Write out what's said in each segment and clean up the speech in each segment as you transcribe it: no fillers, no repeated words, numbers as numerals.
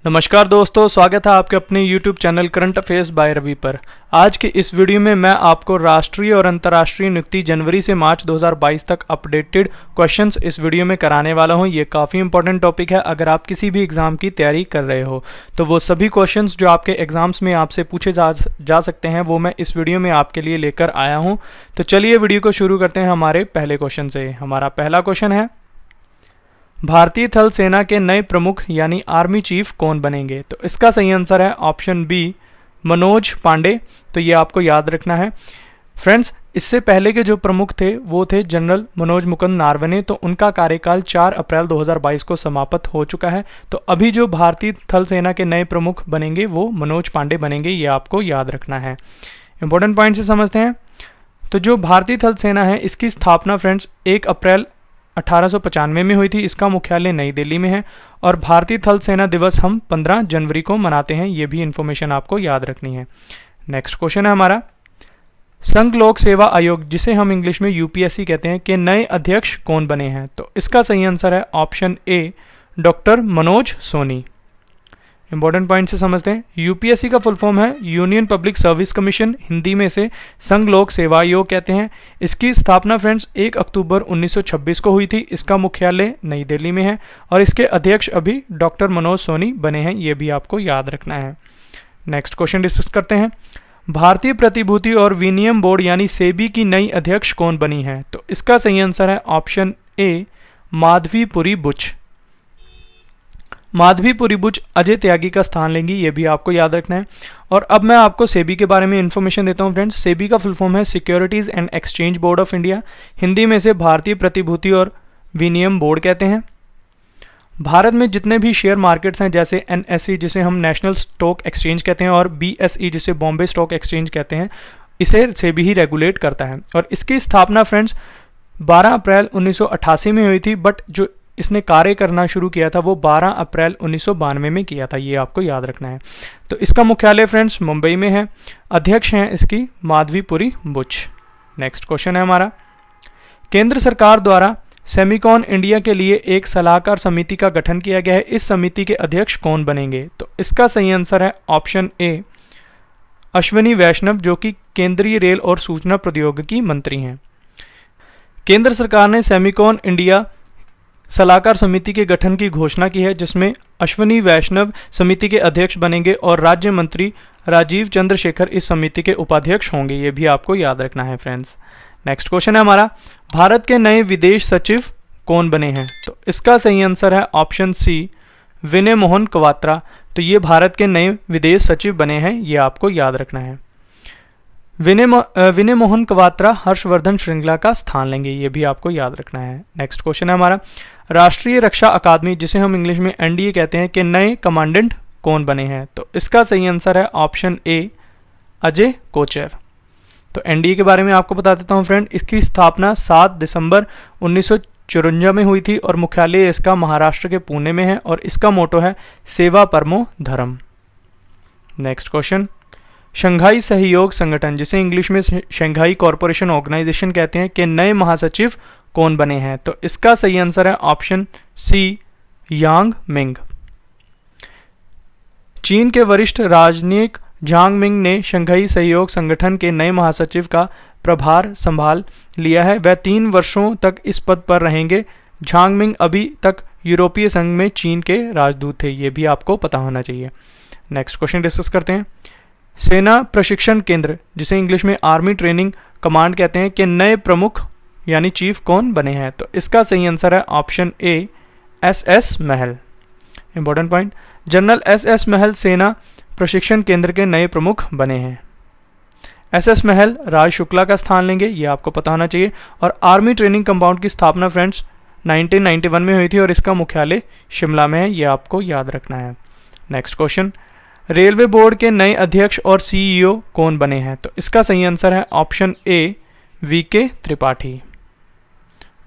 नमस्कार दोस्तों, स्वागत है आपके अपने YouTube channel current affairs by Ravi पर। आज के इस वीडियो में मैं आपको राष्ट्रीय और अंतर्राष्ट्रीय नियुक्ति जनवरी से मार्च 2022 तक अपडेटेड क्वेश्चंस इस वीडियो में कराने वाला हूं। ये काफ़ी इंपॉर्टेंट टॉपिक है। अगर आप किसी भी एग्जाम की तैयारी कर रहे हो तो वो सभी क्वेश्चंस जो आपके एग्जाम्स में आपसे पूछे जा सकते हैं वो मैं इस वीडियो में आपके लिए लेकर आया हूँ। तो चलिए वीडियो को शुरू करते हैं हमारे पहले क्वेश्चन से। हमारा पहला क्वेश्चन है, भारतीय थल सेना के नए प्रमुख यानी आर्मी चीफ कौन बनेंगे? तो इसका सही आंसर है ऑप्शन बी, मनोज पांडे। तो ये आपको याद रखना है फ्रेंड्स। इससे पहले के जो प्रमुख थे वो थे जनरल मनोज मुकुंद नारवने। तो उनका कार्यकाल 4 अप्रैल 2022 को समाप्त हो चुका है। तो अभी जो भारतीय थल सेना के नए प्रमुख बनेंगे वो मनोज पांडे बनेंगे, ये आपको याद रखना है। इंपॉर्टेंट पॉइंट से समझते हैं। तो जो भारतीय थल सेना है इसकी स्थापना फ्रेंड्स 1 अप्रैल 1895 में हुई थी। इसका मुख्यालय नई दिल्ली में है और भारतीय थल सेना दिवस हम 15 जनवरी को मनाते हैं। ये भी इंफॉर्मेशन आपको याद रखनी है। नेक्स्ट क्वेश्चन है हमारा, संघ लोक सेवा आयोग जिसे हम इंग्लिश में यूपीएससी कहते हैं के नए अध्यक्ष कौन बने हैं? तो इसका सही आंसर है option A, doctor Manoj Soni. Important point से समझते हैं। यूपीएससी का फुल फॉर्म है union public service commission, Hindi में से संघ लोक सेवा आयोग कहते हैं। इसकी स्थापना फ्रेंड्स 1 अक्टूबर 1926 को हुई थी। इसका मुख्यालय नई दिल्ली में है और इसके अध्यक्ष अभी डॉक्टर मनोज सोनी बने हैं। ये भी आपको याद रखना है। नेक्स्ट क्वेश्चन डिस्कस करते हैं, भारतीय प्रतिभूति और विनिमय बोर्ड यानी सेबी की नई अध्यक्ष कौन बनी है? तो इसका सही आंसर है ऑप्शन ए, माधवीपुरी बुच। माधवीपुरी बुच अजय त्यागी का स्थान लेंगी, ये भी आपको याद रखना है। और अब मैं आपको सेबी के बारे में इंफॉर्मेशन देता हूं फ्रेंड्स। सेबी का फुल फॉर्म है securities and exchange board of India, Hindi में से भारतीय प्रतिभूति और विनिमय बोर्ड कहते हैं। भारत में जितने भी शेयर मार्केट्स हैं जैसे एनएसई जिसे हम नेशनल स्टॉक एक्सचेंज कहते हैं और बीएसई जिसे बॉम्बे स्टॉक एक्सचेंज कहते हैं, इसे सेबी ही रेगुलेट करता है। और इसकी स्थापना फ्रेंड्स 12 अप्रैल 1988 में हुई थी, बट जो इसने कार्य करना शुरू किया था वो 12 अप्रैल 1992 में किया था। ये आपको याद रखना है। तो इसका मुख्यालय फ्रेंड्स मुंबई में है। अध्यक्ष हैं इसकी माधवीपुरी बुच। नेक्स्ट क्वेश्चन है हमारा, केंद्र सरकार द्वारा सेमिकॉन इंडिया के लिए एक सलाहकार समिति का गठन किया गया है। इस समिति के अध्यक्ष कौन बनेंगे? तो इसका सही आंसर है ऑप्शन ए, अश्विनी वैष्णव, जो कि केंद्रीय रेल और सूचना प्रौद्योगिकी मंत्री हैं। केंद्र सरकार ने सेमिकॉन इंडिया सलाहकार समिति के गठन की घोषणा की है जिसमें अश्विनी वैष्णव समिति के अध्यक्ष बनेंगे और राज्य मंत्री राजीव चंद्रशेखर इस समिति के उपाध्यक्ष होंगे। ये भी आपको याद रखना है फ्रेंड्स। नेक्स्ट क्वेश्चन है हमारा, भारत के नए विदेश सचिव कौन बने हैं? तो इसका सही आंसर है ऑप्शन सी, विनय मोहन क्वात्रा। तो ये भारत के नए विदेश सचिव बने हैं, ये आपको याद रखना है। विनय मोहन क्वात्रा हर्षवर्धन श्रृंगला का स्थान लेंगे, ये भी आपको याद रखना है। नेक्स्ट क्वेश्चन है हमारा, राष्ट्रीय रक्षा अकादमी जिसे हम इंग्लिश में एनडीए कहते हैं के नए कमांडेंट कौन बने हैं? तो इसका सही आंसर है ऑप्शन ए, अजय कोचर। तो एनडीए के बारे में आपको बता देता हूं फ्रेंड। इसकी स्थापना 7 दिसंबर 1954 में हुई थी और मुख्यालय इसका महाराष्ट्र के पुणे में है और इसका मोटो है सेवा परमो धर्म। नेक्स्ट क्वेश्चन, शंघाई सहयोग संगठन जिसे इंग्लिश में शंघाई कॉरपोरेशन ऑर्गेनाइजेशन कहते हैं के नए महासचिव कौन बने हैं? तो इसका सही आंसर है ऑप्शन सी, यांग मिंग। चीन के वरिष्ठ राजनयिक झांग मिंग ने शंघाई सहयोग संगठन के नए महासचिव का प्रभार संभाल लिया है। वह 3 वर्षों तक इस पद पर रहेंगे। झांग मिंग अभी तक यूरोपीय संघ में चीन के राजदूत थे, ये भी आपको पता होना चाहिए। नेक्स्ट क्वेश्चन डिस्कस करते हैं, सेना प्रशिक्षण केंद्र जिसे इंग्लिश में आर्मी ट्रेनिंग कमांड कहते हैं के नए प्रमुख यानी चीफ कौन बने हैं? तो इसका सही आंसर है ऑप्शन ए, एसएस महल। इंपॉर्टेंट पॉइंट, जनरल एसएस महल सेना प्रशिक्षण केंद्र के नए प्रमुख बने हैं। एसएस महल राज शुक्ला का स्थान लेंगे, ये आपको पता होना चाहिए। और आर्मी ट्रेनिंग कंपाउंड की स्थापना फ्रेंड्स 1991 में हुई थी और इसका मुख्यालय शिमला में है, ये आपको याद रखना है। नेक्स्ट क्वेश्चन, रेलवे बोर्ड के नए अध्यक्ष और सीईओ कौन बने हैं? तो इसका सही आंसर है option A, VK Tripathi.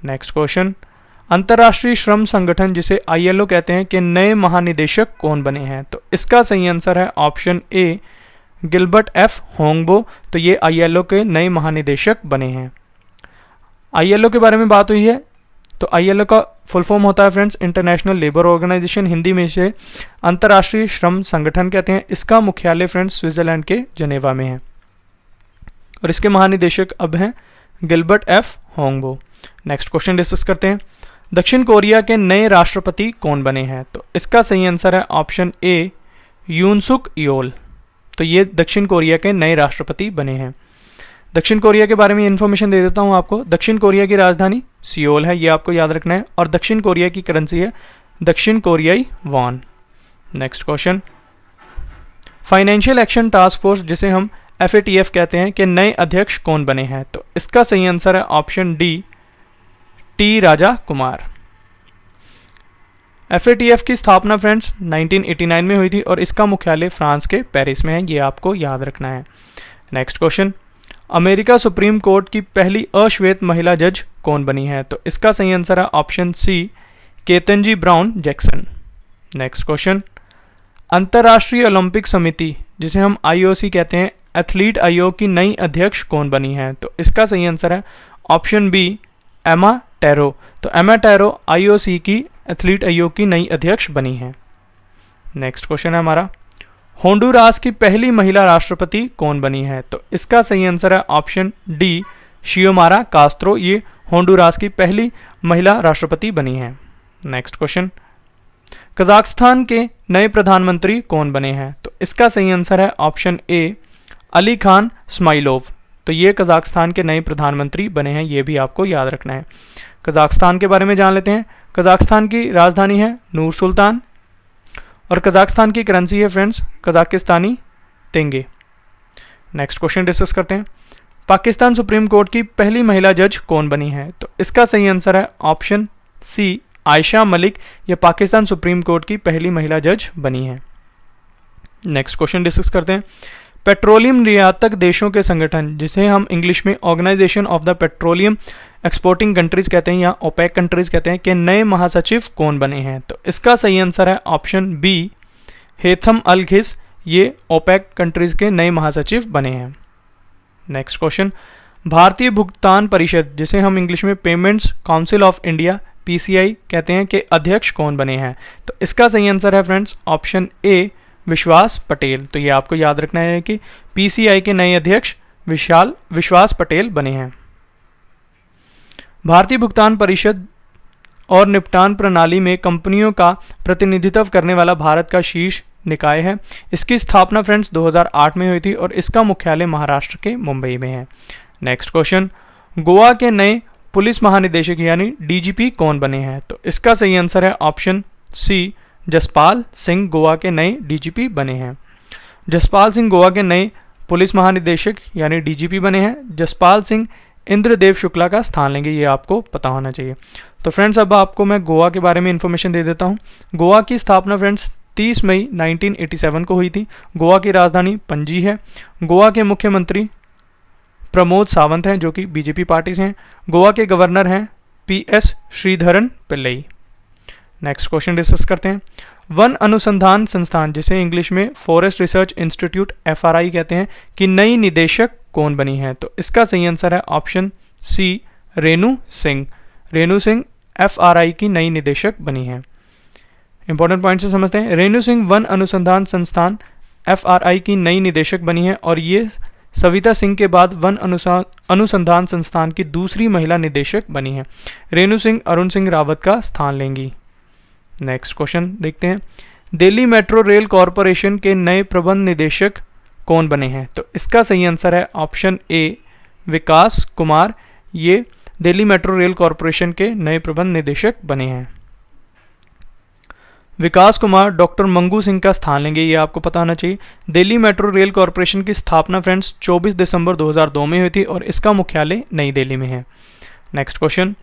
Next question, अंतर्राष्ट्रीय श्रम संगठन जिसे आईएलओ कहते हैं के नए महानिदेशक कौन बने हैं? तो इसका सही आंसर है ऑप्शन ए, गिलबर्ट एफ होंगबो। तो ये आईएलओ के नए महानिदेशक बने हैं। आईएलओ के बारे में बात हुई है तो ILO का फुल फॉर्म होता है friends international labour organisation, Hindi में इसे अंतर्राष्ट्रीय श्रम संगठन कहते हैं। इसका मुख्यालय फ्रेंड्स स्विट्जरलैंड के जनेवा में है और इसके महानिदेशक अब हैं Gilbert F Houngbo. Next question discuss करते हैं, दक्षिण कोरिया के नए राष्ट्रपति कौन बने हैं? तो इसका सही आंसर है ऑप्शन ए यून सुक योल। तो ये दक्षिण कोरिया के नए राष्ट्रपति बने हैं। दक्षिण कोरिया के बारे में इन्फॉर्मेशन दे देता हूं आपको। दक्षिण कोरिया की राजधानी सियोल है, ये आपको याद रखना है, और दक्षिण कोरिया की करेंसी है दक्षिण कोरियाई won. Next question, financial action task force जिसे हम FATF कहते हैं के नए अध्यक्ष कौन बने हैं? तो इसका सही आंसर है option D T Raja Kumar. FATF की स्थापना फ्रेंड्स 1989 में हुई थी और इसका मुख्यालय फ्रांस के पेरिस में है, ये आपको याद रखना है। Next question, America supreme court की पहली अश्वेत महिला जज कौन बनी है? तो इसका सही आंसर है option C Ketanji Brown Jackson. Next question, अंतर्राष्ट्रीय ओलंपिक समिति जिसे हम IOC कहते हैं एथलीट आयोग की नई अध्यक्ष कौन बनी है? तो इसका सही आंसर है ऑप्शन बी एमा टेरो। तो एमा टेरो IOC की एथलीट आयोग की नई अध्यक्ष बनी है। नेक्स्ट क्वेश्चन है हमारा, होंडुरास की पहली महिला राष्ट्रपति कौन बनी है? तो इसका सही आंसर है ऑप्शन डी शियोमारा कास्त्रो। ये होंडुरास की पहली महिला राष्ट्रपति बनी है। नेक्स्ट क्वेश्चन, कजाकिस्तान के नए प्रधानमंत्री कौन बने हैं? तो इसका सही आंसर है ऑप्शन ए अली खान स्माइलोव। तो ये कजाकिस्तान के नए प्रधानमंत्री बने हैं, ये भी आपको याद रखना है। कजाकिस्तान के बारे में जान लेते हैं। कजाकिस्तान की राजधानी है नूर सुल्तान और कजाकिस्तान की करेंसी है फ्रेंड्स कजाकिस्तानी तेंगे। नेक्स्ट क्वेश्चन डिस्कस करते हैं, पाकिस्तान सुप्रीम कोर्ट की पहली महिला जज कौन बनी है? तो इसका सही आंसर है ऑप्शन सी आयशा मलिक। ये पाकिस्तान सुप्रीम कोर्ट की पहली महिला जज बनी है। नेक्स्ट क्वेश्चन डिस्कस करते हैं, पेट्रोलियम निर्यातक देशों के संगठन जिसे हम इंग्लिश में organisation of the petroleum exporting countries कहते हैं या ओपेक कंट्रीज कहते हैं के नए महासचिव कौन बने हैं? तो इसका सही आंसर है ऑप्शन बी हेथम अल घिस। ये ओपेक कंट्रीज के नए महासचिव बने हैं। नेक्स्ट क्वेश्चन, भारतीय भुगतान परिषद जिसे हम इंग्लिश में payments council of India PCI कहते हैं के अध्यक्ष कौन बने हैं? तो इसका सही आंसर है फ्रेंड्स ऑप्शन ए विश्वास पटेल। तो ये आपको याद रखना है कि PCI के नए अध्यक्ष विश्वास पटेल बने हैं। भारतीय भुगतान परिषद और निपटान प्रणाली में कंपनियों का प्रतिनिधित्व करने वाला भारत का शीर्ष निकाय है। इसकी स्थापना फ्रेंड्स 2008 में हुई थी और इसका मुख्यालय महाराष्ट्र के मुंबई में है। नेक्स्ट क्वेश्चन, गोवा के नए पुलिस महानिदेशक यानी DGP कौन बने हैं? तो इसका सही आंसर है ऑप्शन सी जसपाल सिंह गोवा के नए DGP बने हैं। जसपाल सिंह गोवा के नए पुलिस महानिदेशक यानी DGP बने हैं। जसपाल सिंह इंद्रदेव शुक्ला का स्थान लेंगे, ये आपको पता होना चाहिए। तो फ्रेंड्स अब आपको मैं गोवा के बारे में इन्फॉर्मेशन दे देता हूँ। गोवा की स्थापना फ्रेंड्स 30 मई 1987 को हुई थी। गोवा की राजधानी पणजी है। गोवा के मुख्यमंत्री प्रमोद सावंत हैं जो कि BJP पार्टी से हैं। गोवा के गवर्नर हैं PS Sreedharan Pillai. Next question discuss करते हैं, वन अनुसंधान संस्थान जिसे इंग्लिश में फॉरेस्ट रिसर्च इंस्टीट्यूट FRI कहते हैं कि नई निदेशक कौन बनी है? तो इसका सही आंसर है option C Renu Singh. Renu Singh FRI की नई निदेशक बनी है। इंपॉर्टेंट पॉइंट से समझते हैं, रेणु सिंह वन अनुसंधान संस्थान FRI की नई निदेशक बनी है और ये सविता सिंह के बाद वन अनुसंधान संस्थान की दूसरी महिला निदेशक बनी है। रेणु सिंह अरुण सिंह रावत का स्थान लेंगी। नेक्स्ट क्वेश्चन देखते हैं, दिल्ली मेट्रो रेल कॉरपोरेशन के नए प्रबंध निदेशक कौन बने हैं? तो इसका सही आंसर है ऑप्शन ए विकास कुमार। ये दिल्ली मेट्रो रेल कॉरपोरेशन के नए प्रबंध निदेशक बने हैं। विकास कुमार डॉक्टर मंगू सिंह का स्थान लेंगे, ये आपको पता होना चाहिए। दिल्ली मेट्रो रेल कॉरपोरेशन की स्थापना फ्रेंड्स 24 दिसंबर 2002 में हुई थी और इसका मुख्यालय नई दिल्ली में है। नेक्स्ट क्वेश्चन,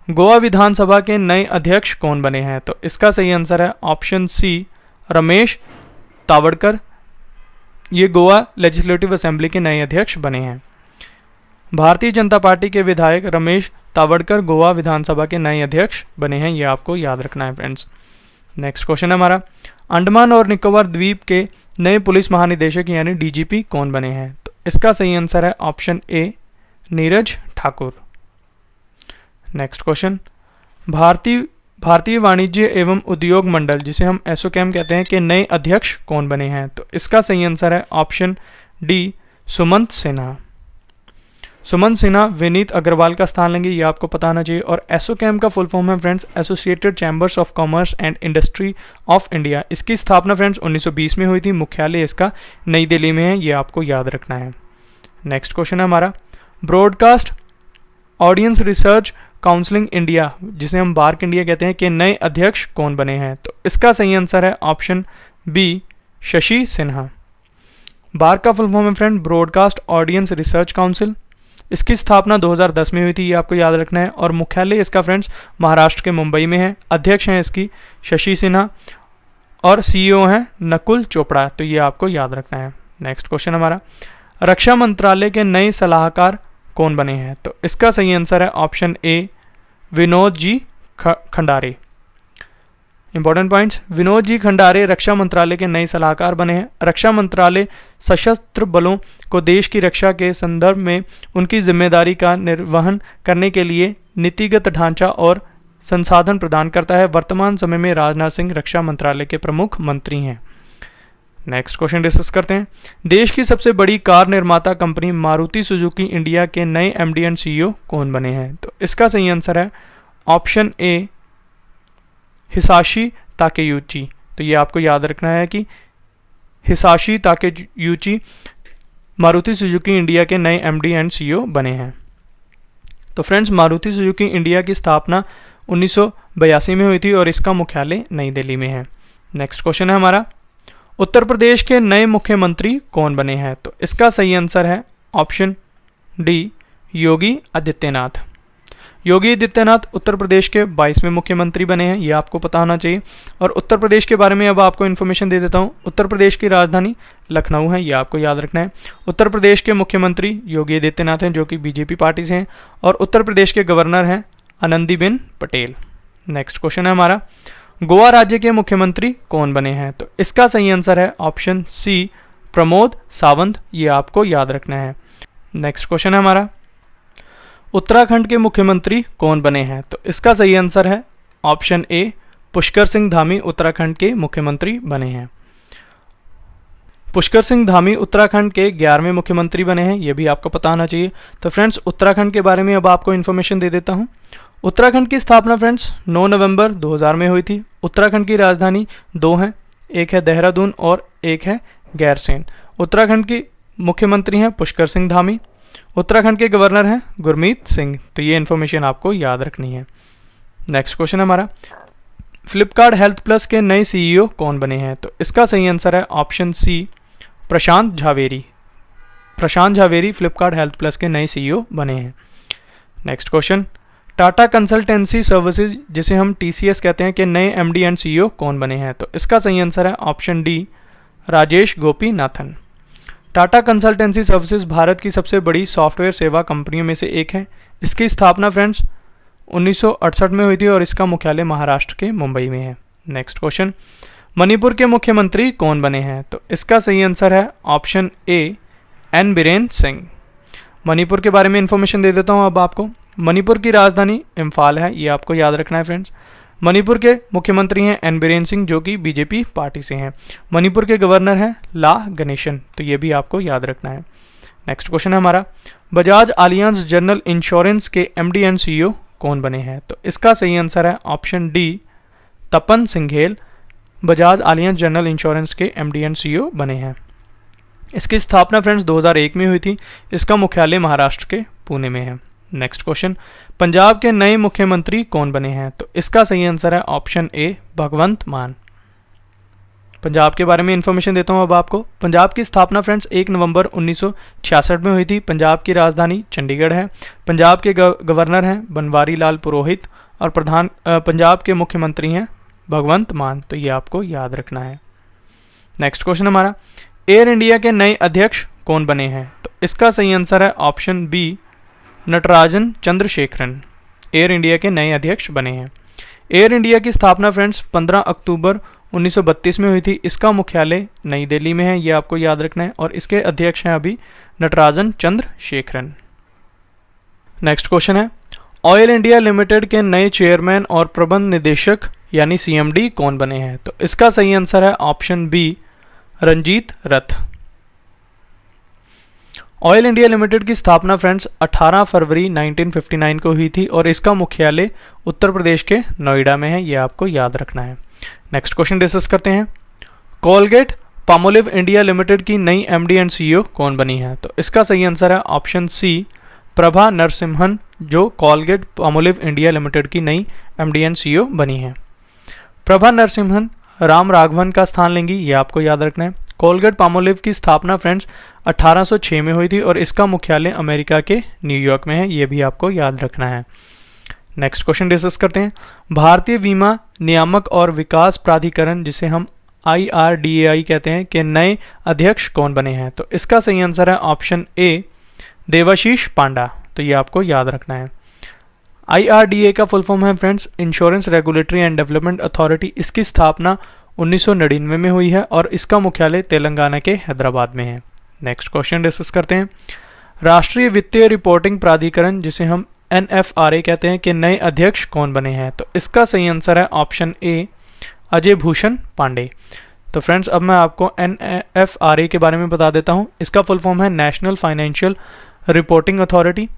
गोवा विधानसभा के नए अध्यक्ष कौन बने हैं? तो इसका सही आंसर है ऑप्शन सी रमेश तावड़कर। ये गोवा लेजिस्लेटिव असेंबली के नए अध्यक्ष बने हैं। भारतीय जनता पार्टी के विधायक रमेश तावड़कर गोवा विधानसभा के नए अध्यक्ष बने हैं, ये आपको याद रखना है फ्रेंड्स। नेक्स्ट क्वेश्चन है हमारा, अंडमान और निकोबार द्वीप के नए पुलिस महानिदेशक यानी DGP कौन बने हैं? तो इसका सही आंसर है ऑप्शन ए नीरज ठाकुर। नेक्स्ट क्वेश्चन, भारतीय भारतीय वाणिज्य एवं उद्योग मंडल, जिसे हम एसोचैम कहते हैं, के नए अध्यक्ष कौन बने हैं? तो इसका सही आंसर है ऑप्शन डी, सुमंत सिन्हा। सुमंत सिन्हा विनीत अग्रवाल का स्थान लेंगे, ये आपको पता होना चाहिए। और एसोचैम का फुल फॉर्म है friends associated chambers of commerce and industry of India. इसकी स्थापना फ्रेंड्स 1920 में हुई थी। मुख्यालय इसका नई दिल्ली में है, ये आपको याद रखना है। नेक्स्ट क्वेश्चन है हमारा, broadcast audience research counselling India, जिसे हम बार्क इंडिया कहते हैं, के नए अध्यक्ष कौन बने हैं? तो इसका सही आंसर है option B, Shashi Sinha. BARC का फुल फॉर्म है friend broadcast audience research council. इसकी स्थापना 2010 में हुई थी, ये आपको याद रखना है। और मुख्यालय इसका फ्रेंड्स महाराष्ट्र के मुंबई में है। अध्यक्ष हैं इसकी शशि सिन्हा और सीईओ हैं नकुल चोपड़ा, तो ये आपको याद रखना है। नेक्स्ट क्वेश्चन हमारा, रक्षा मंत्रालय के नए सलाहकार कौन बने हैं? तो इसका सही आंसर है option A, Vinod ji Khandare. Important points, Vinod ji Khandare रक्षा मंत्रालय के नए सलाहकार बने हैं। रक्षा मंत्रालय सशस्त्र बलों को देश की रक्षा के संदर्भ में उनकी जिम्मेदारी का निर्वहन करने के लिए नीतिगत ढांचा और संसाधन प्रदान करता है। वर्तमान समय में राजनाथ सिंह रक्षा मंत्रालय के प्रमुख मंत्री हैं। नेक्स्ट क्वेश्चन डिस्कस करते हैं, देश की सबसे बड़ी कार निर्माता कंपनी मारुति सुजुकी इंडिया के नए एमडी एंड सीईओ कौन बने हैं? तो इसका सही आंसर है ऑप्शन ए, हिसाशी ताकेयूची। तो ये आपको याद रखना है कि हिसाशी ताकेयूची मारुति सुजुकी इंडिया के नए एमडी एंड सीईओ बने हैं। तो फ्रेंड्स, मारुति सुजुकी इंडिया की स्थापना 1982 में हुई थी और इसका मुख्यालय नई दिल्ली में है। नेक्स्ट क्वेश्चन है हमारा, उत्तर प्रदेश के नए मुख्यमंत्री कौन बने हैं? तो इसका सही आंसर है ऑप्शन डी, योगी आदित्यनाथ। योगी आदित्यनाथ उत्तर प्रदेश के 22वें मुख्यमंत्री बने हैं, ये आपको पता होना चाहिए। और उत्तर प्रदेश के बारे में अब आपको इन्फॉर्मेशन दे देता हूँ। उत्तर प्रदेश की राजधानी लखनऊ है, ये आपको याद रखना है। उत्तर प्रदेश के मुख्यमंत्री योगी आदित्यनाथ हैं, जो कि बीजेपी पार्टी से हैं। और उत्तर प्रदेश के गवर्नर हैं आनंदीबेन पटेल। नेक्स्ट क्वेश्चन है हमारा, गोवा राज्य के मुख्यमंत्री कौन बने हैं? तो इसका सही आंसर है ऑप्शन सी, प्रमोद सावंत, ये आपको याद रखना है। नेक्स्ट क्वेश्चन है हमारा, उत्तराखंड के मुख्यमंत्री कौन बने हैं? तो इसका सही आंसर है ऑप्शन ए, पुष्कर सिंह धामी उत्तराखंड के मुख्यमंत्री बने हैं। पुष्कर सिंह धामी उत्तराखंड के 11वें मुख्यमंत्री बने हैं, ये भी आपको पता होना चाहिए। तो फ्रेंड्स, उत्तराखंड के बारे में अब आपको इन्फॉर्मेशन दे देता हूँ। उत्तराखंड की स्थापना फ्रेंड्स 9 नवंबर 2000 में हुई थी। उत्तराखंड की राजधानी 2 हैं, एक है देहरादून और एक है गैरसैंण। उत्तराखंड की मुख्यमंत्री हैं पुष्कर सिंह धामी। उत्तराखंड के गवर्नर हैं गुरमीत सिंह। तो ये इन्फॉर्मेशन आपको याद रखनी है। नेक्स्ट क्वेश्चन हमारा, फ्लिपकार्ट हेल्थ प्लस के नए सीईओ कौन बने हैं? तो इसका सही आंसर है ऑप्शन सी, प्रशांत झावेरी। प्रशांत झावेरी फ्लिपकार्ट हेल्थ प्लस के नए सीईओ बने हैं। Next question, Tata consultancy services, जिसे हम टीसीएस कहते हैं, के नए एमडी एंड सीईओ कौन बने हैं? तो इसका सही आंसर है option D, Rajesh Gopinathan. Tata consultancy services Bharat की सबसे बड़ी सॉफ्टवेयर सेवा कंपनियों में से एक है। इसकी स्थापना फ्रेंड्स 1968 में हुई थी और इसका मुख्यालय महाराष्ट्र के मुंबई में है। नेक्स्ट क्वेश्चन, मणिपुर के मुख्यमंत्री कौन बने हैं? तो इसका सही आंसर है option A, N Biren Singh. Manipur के बारे में इंफॉर्मेशन दे देता हूँ अब आपको। मणिपुर की राजधानी इम्फाल है, ये आपको याद रखना है फ्रेंड्स। मणिपुर के मुख्यमंत्री हैं एन बीरेन सिंह, जो कि बीजेपी पार्टी से हैं। मणिपुर के गवर्नर हैं ला गणेशन, तो ये भी आपको याद रखना है। नेक्स्ट क्वेश्चन है हमारा, बजाज आलियांज जनरल इंश्योरेंस के एमडी एंड सीईओ कौन बने हैं? तो इसका सही आंसर है ऑप्शन डी, तपन सिंघेल। बजाज आलियांज जनरल इंश्योरेंस के एमडी एंड सीईओ बने हैं। इसकी स्थापना फ्रेंड्स 2001 में हुई थी। इसका मुख्यालय महाराष्ट्र के पुणे में है। नेक्स्ट क्वेश्चन, पंजाब के नए मुख्यमंत्री कौन बने हैं? तो इसका सही आंसर है ऑप्शन ए, भगवंत मान। पंजाब के बारे में इंफॉर्मेशन देता हूं अब आपको। पंजाब की स्थापना फ्रेंड्स 1 नवंबर 1966 में हुई थी। पंजाब की राजधानी चंडीगढ़ है। पंजाब के गवर्नर हैं बनवारी लाल पुरोहित और पंजाब के मुख्यमंत्री हैं भगवंत मान। तो ये आपको याद रखना है। नेक्स्ट क्वेश्चन हमारा, एयर इंडिया के नए अध्यक्ष कौन बने हैं? तो इसका सही आंसर है option B, Natarajan Chandrasekaran. Air India के नए अध्यक्ष बने हैं। एयर इंडिया की स्थापना फ्रेंड्स 15 अक्टूबर 1932 में हुई थी। इसका मुख्यालय नई दिल्ली में है, ये आपको याद रखना है। और इसके अध्यक्ष हैं अभी नटराजन चंद्रशेखरन। नेक्स्ट क्वेश्चन है, ऑयल इंडिया लिमिटेड के नए चेयरमैन और प्रबंध निदेशक यानी सीएमडी कौन बने हैं? तो इसका सही आंसर है ऑप्शन बी, रंजीत रथ। ऑयल इंडिया लिमिटेड की स्थापना फ्रेंड्स 18 फरवरी 1959 को हुई थी और इसका मुख्यालय उत्तर प्रदेश के नोएडा में है, ये आपको याद रखना है। नेक्स्ट क्वेश्चन डिस्कस करते हैं। कोलगेट पामोलिव इंडिया लिमिटेड की नई एमडी एंड सीईओ कौन बनी है? तो इसका सही आंसर है ऑप्शन सी, प्रभा नरसिम्हन, जो कोलगेट पामोलिव इंडिया लिमिटेड की नई एमडी एंड सीईओ बनी है। प्रभा नरसिम्हन राम राघवन का स्थान लेंगी, ये आपको याद रखना है। कोलगेट पामोलिव की स्थापना फ्रेंड्स 1806 में हुई थी और इसका मुख्यालय अमेरिका के न्यूयॉर्क में है, ये भी आपको याद रखना है। नेक्स्ट क्वेश्चन डिस्कस करते हैं। भारतीय बीमा नियामक और विकास प्राधिकरण, जिसे हम IRDAI कहते हैं, के नए अध्यक्ष कौन बने हैं? तो इसका सही आंसर है ऑप्शन ए, देवाशीष पांडा, तो ये आपको याद रखना है। IRDA का फुल फॉर्म है friends insurance regulatory and development authority. इसकी स्थापना 1999 में हुई है और इसका मुख्यालय तेलंगाना के हैदराबाद में है। नेक्स्ट क्वेश्चन डिस्कस करते हैं। राष्ट्रीय वित्तीय रिपोर्टिंग प्राधिकरण, जिसे हम NFRA कहते हैं, के नए अध्यक्ष कौन बने हैं? तो इसका सही आंसर है ऑप्शन ए, अजय भूषण पांडे। तो फ्रेंड्स अब मैं आपको NFRA के बारे में बता देता हूँ। इसका फुल फॉर्म है नेशनल फाइनेंशियल रिपोर्टिंग अथॉरिटी,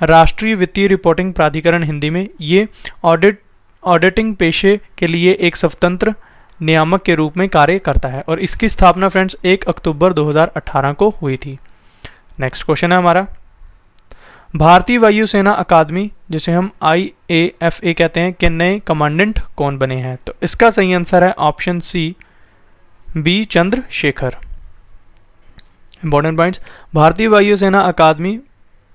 राष्ट्रीय वित्तीय रिपोर्टिंग प्राधिकरण हिंदी में। ये ऑडिटिंग पेशे के लिए एक स्वतंत्र नियामक के रूप में कार्य करता है और इसकी स्थापना फ्रेंड्स 1 अक्टूबर 2018 को हुई थी। नेक्स्ट क्वेश्चन है हमारा। भारतीय वायुसेना अकादमी, जिसे हम IAFA कहते हैं, के नए कमांडेंट कौन बने हैं? तो इसका सही आंसर है option C, B Chandrashekhar. Important points. भारतीय वायुसेना अकादमी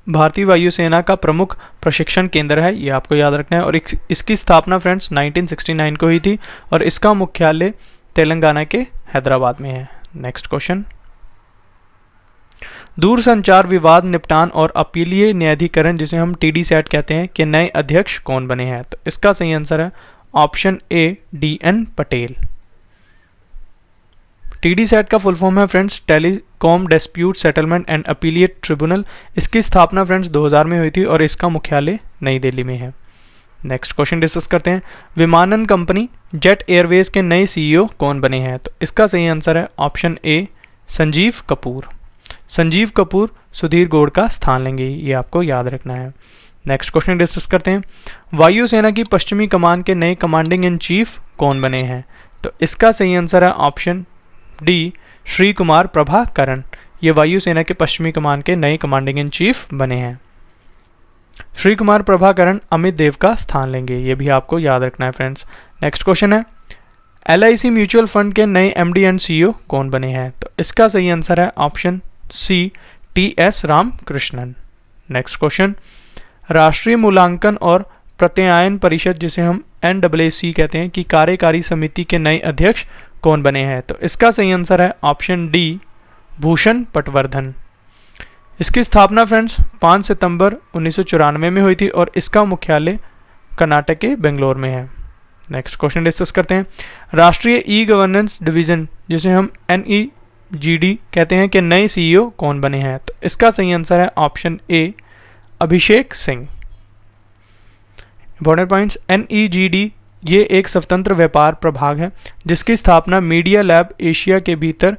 भारतीय वायुसेना का प्रमुख प्रशिक्षण केंद्र है, ये आपको याद रखना है और इसकी स्थापना फ्रेंड्स 1969 को हुई थी और इसका मुख्यालय तेलंगाना के हैदराबाद में है। Next question. दूरसंचार विवाद निपटान और अपीलीय न्यायाधिकरण, जिसे हम TDSAT कहते हैं, के नए अध्यक्ष कौन बने हैं? तो इसका सही आंसर है ऑप्शन ए, DN पटेल। TDSAT का फुल फॉर्म है friends telecom dispute settlement and appellate tribunal. इसकी स्थापना फ्रेंड्स 2000 में हुई थी और इसका मुख्यालय नई दिल्ली में है। नेक्स्ट क्वेश्चन डिस्कस करते हैं। विमानन कंपनी जेट एयरवेज के नए CEO कौन बने हैं? तो इसका सही आंसर है ऑप्शन ए, संजीव कपूर। संजीव कपूर सुधीर गौड़ का स्थान लेंगे, ये आपको याद रखना है। नेक्स्ट क्वेश्चन डिस्कस करते हैं। वायुसेना की पश्चिमी कमान के नए कमांडिंग इन चीफ कौन बने हैं? तो इसका सही आंसर है ऑप्शन डी, श्री कुमार प्रभाकरण। ये वायुसेना के पश्चिमी कमान के नए कमांडिंग इन चीफ बने हैं। श्री कुमार प्रभाकरण अमित देव का स्थान लेंगे, ये भी आपको याद रखना है फ्रेंड्स। नेक्स्ट क्वेश्चन है। LIC म्यूचुअल फंड के नए MD एंड CEO कौन बने हैं? तो इसका सही आंसर है option C, TS Ramakrishnan. Next question. राष्ट्रीय मूल्यांकन और प्रत्यायन परिषद, जिसे हम NAAC कहते हैं, की कार्यकारी समिति के नए अध्यक्ष कौन बने हैं? तो इसका सही आंसर है ऑप्शन डी, भूषण पटवर्धन। इसकी स्थापना फ्रेंड्स 5 सितंबर 1994 में हुई थी और इसका मुख्यालय कर्नाटक के बेंगलोर में है। नेक्स्ट क्वेश्चन डिस्कस करते हैं। राष्ट्रीय E-गवर्नेंस डिवीजन, जिसे हम NEGD कहते हैं, के नए CEO कौन बने हैं? तो इसका सही आंसर है ऑप्शन ए, Abhishek Singh. Important points. NEGD ये एक स्वतंत्र व्यापार प्रभाग है जिसकी स्थापना मीडिया लैब एशिया के भीतर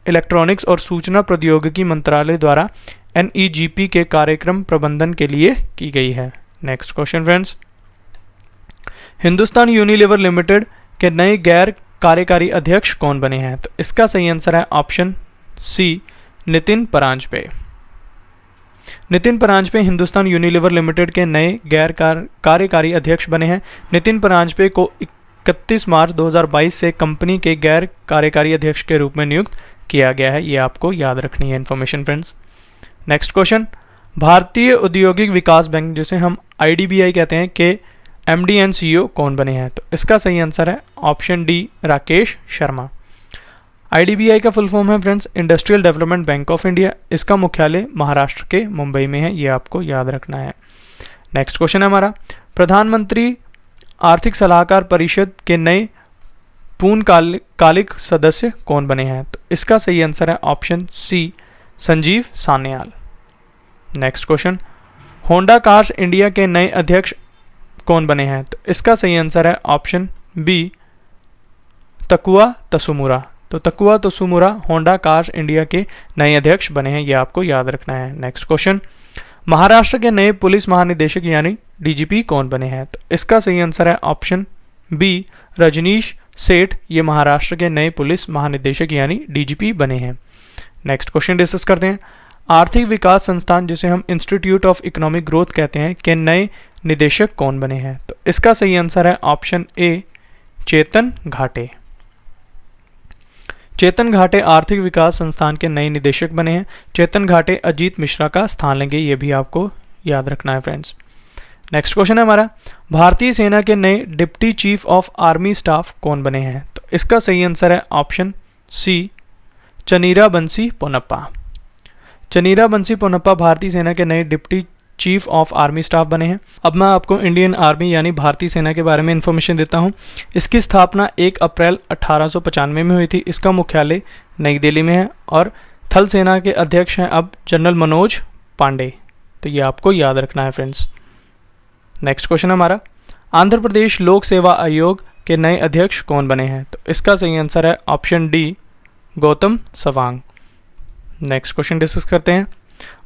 इलेक्ट्रॉनिक्स और सूचना प्रौद्योगिकी मंत्रालय द्वारा NEGP के कार्यक्रम प्रबंधन के लिए की गई है। Next question friends. Hindustan Unilever limited के नए गैर कार्यकारी अध्यक्ष कौन बने हैं? तो इसका सही आंसर है option C, Nitin Paranjpe. Nitin Paranjpe Hindustan Unilever limited के नए गैर कार्यकारी अध्यक्ष बने हैं। नितिन परांजपे को 31 मार्च 2022 से कंपनी के गैर कार्यकारी अध्यक्ष के रूप में नियुक्त किया गया है, ये आपको याद रखनी है इन्फॉर्मेशन फ्रेंड्स। Next question. भारतीय औद्योगिक विकास बैंक, जिसे हम IDBI कहते हैं, के MD एंड CEO कौन बने हैं? तो इसका सही आंसर है option D, Rakesh Sharma. IDBI का फुल फॉर्म है friends industrial development bank of India. इसका मुख्यालय महाराष्ट्र के मुंबई में है, ये आपको याद रखना है। नेक्स्ट क्वेश्चन है हमारा। प्रधानमंत्री आर्थिक सलाहकार परिषद के नए पूर्णकालिक सदस्य कौन बने हैं? तो इसका सही आंसर है option C, Sanjeev Sanyal. Next question. Honda cars India के नए अध्यक्ष कौन बने हैं? तो इसका सही आंसर है ऑप्शन बी, तकुआ तसुमुरा। तो तकुआ तसुमुरा होंडा कार्स इंडिया के नए अध्यक्ष बने हैं, ये आपको याद रखना है। नेक्स्ट क्वेश्चन, महाराष्ट्र के नए पुलिस महानिदेशक यानी डीजीपी कौन बने हैं? तो इसका सही आंसर है ऑप्शन बी, रजनीश सेठ। ये महाराष्ट्र के नए पुलिस महानिदेशक यानी डीजीपी बने हैं। नेक्स्ट क्वेश्चन डिस्कस करते हैं, आर्थिक विकास संस्थान जिसे हम इंस्टीट्यूट ऑफ इकोनॉमिक ग्रोथ कहते हैं के नए निदेशक कौन बने हैं? तो इसका सही आंसर है ऑप्शन ए, चेतन घाटे। चेतन घाटे आर्थिक विकास संस्थान के नए निदेशक बने हैं। चेतन घाटे अजीत मिश्रा का स्थान लेंगे, ये भी आपको याद रखना है फ्रेंड्स। नेक्स्ट क्वेश्चन है हमारा, भारतीय सेना के नए deputy chief of army staff कौन बने हैं? तो इसका सही आंसर है ऑप्शन सी, चनीरा बंसी पोनप्पा। चनीरा बंसी पोनप्पा भारतीय सेना के नए deputy chief of army staff बने हैं। अब मैं आपको इंडियन आर्मी यानी भारतीय सेना के बारे में इंफॉर्मेशन देता हूं। इसकी स्थापना 1 अप्रैल 1895 में हुई थी। इसका मुख्यालय नई दिल्ली में है और थल सेना के अध्यक्ष हैं अब जनरल मनोज पांडे। तो ये आपको याद रखना है फ्रेंड्स। नेक्स्ट क्वेश्चन हमारा, आंध्र प्रदेश लोक सेवा आयोग के नए अध्यक्ष कौन बने हैं? तो इसका सही आंसर है ऑप्शन डी, गौतम सवांग। नेक्स्ट क्वेश्चन डिस्कस करते हैं,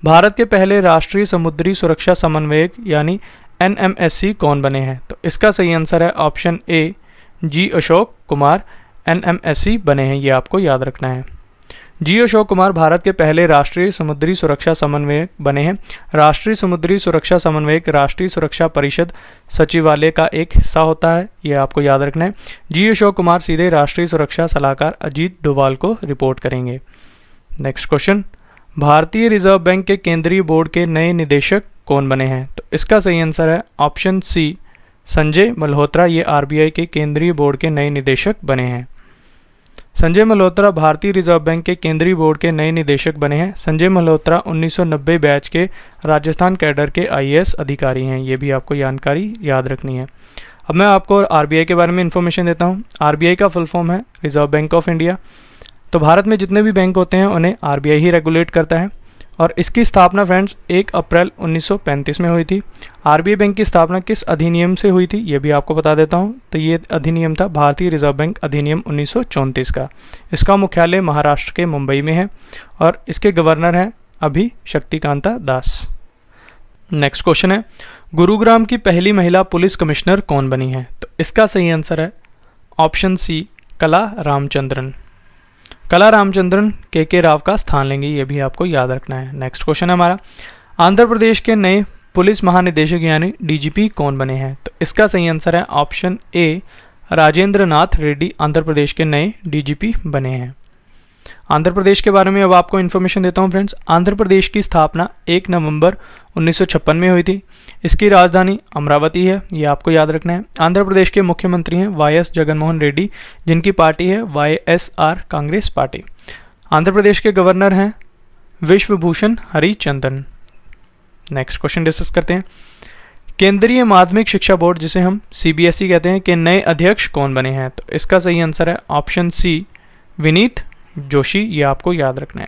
भारत के पहले राष्ट्रीय समुद्री सुरक्षा समन्वयक यानी एनएमएससी कौन बने हैं? तो इसका सही आंसर है ऑप्शन ए, जी अशोक कुमार एनएमएससी बने हैं, ये आपको याद रखना है। जी अशोक कुमार भारत के पहले राष्ट्रीय समुद्री सुरक्षा समन्वयक बने हैं। राष्ट्रीय समुद्री सुरक्षा समन्वयक राष्ट्रीय सुरक्षा परिषद सचिवालय का एक हिस्सा होता है, ये आपको याद रखना है। जी अशोक कुमार सीधे राष्ट्रीय सुरक्षा सलाहकार अजीत डोभाल को रिपोर्ट करेंगे। नेक्स्ट क्वेश्चन, भारतीय रिजर्व बैंक के केंद्रीय बोर्ड के नए निदेशक कौन बने हैं? तो इसका सही आंसर है ऑप्शन सी, संजय मल्होत्रा। ये आरबीआई के केंद्रीय बोर्ड के नए निदेशक बने हैं। संजय मल्होत्रा भारतीय रिजर्व बैंक के केंद्रीय बोर्ड के नए निदेशक बने हैं। संजय मल्होत्रा 1990 बैच के राजस्थान कैडर के आईएएस अधिकारी हैं, ये भी आपको जानकारी याद रखनी है। अब मैं आपको आरबीआई के बारे में इंफॉर्मेशन देता हूँ। आरबीआई का फुल फॉर्म है रिजर्व बैंक ऑफ इंडिया। तो भारत में जितने भी बैंक होते हैं उन्हें आरबीआई ही रेगुलेट करता है और इसकी स्थापना फ्रेंड्स 1 अप्रैल 1935 में हुई थी। आरबीआई बैंक की स्थापना किस अधिनियम से हुई थी ये भी आपको बता देता हूं। तो ये अधिनियम था भारतीय रिजर्व बैंक अधिनियम 1934 का। इसका मुख्यालय महाराष्ट्र के मुंबई में है और इसके गवर्नर हैं अभी शक्तिकांता दास। नेक्स्ट क्वेश्चन है, गुरुग्राम की पहली महिला पुलिस कमिश्नर कौन बनी है? तो इसका सही आंसर है ऑप्शन सी, कला रामचंद्रन। कला रामचंद्रन के राव का स्थान लेंगे, ये भी आपको याद रखना है। नेक्स्ट क्वेश्चन है हमारा, आंध्र प्रदेश के नए पुलिस महानिदेशक यानी डीजीपी कौन बने हैं? तो इसका सही आंसर है ऑप्शन ए, राजेंद्र नाथ रेड्डी आंध्र प्रदेश के नए डीजीपी बने हैं। आंध्र प्रदेश के बारे में अब आपको इन्फॉर्मेशन देता हूं फ्रेंड्स। आंध्र प्रदेश की स्थापना 1 नवंबर 1956 में हुई थी। इसकी राजधानी अमरावती है, ये आपको याद रखना है। आंध्र प्रदेश के मुख्यमंत्री हैं वाईएस जगनमोहन रेड्डी, जिनकी पार्टी है वाईएसआर कांग्रेस पार्टी। आंध्र प्रदेश के गवर्नर हैं Vishwabhushan Harichandan. Next question discuss करते हैं, केंद्रीय माध्यमिक शिक्षा बोर्ड जिसे हम सीबीएसई कहते हैं के नए अध्यक्ष कौन बने हैं? तो इसका सही आंसर है ऑप्शन सी, विनीत जोशी। ये आपको याद रखना है।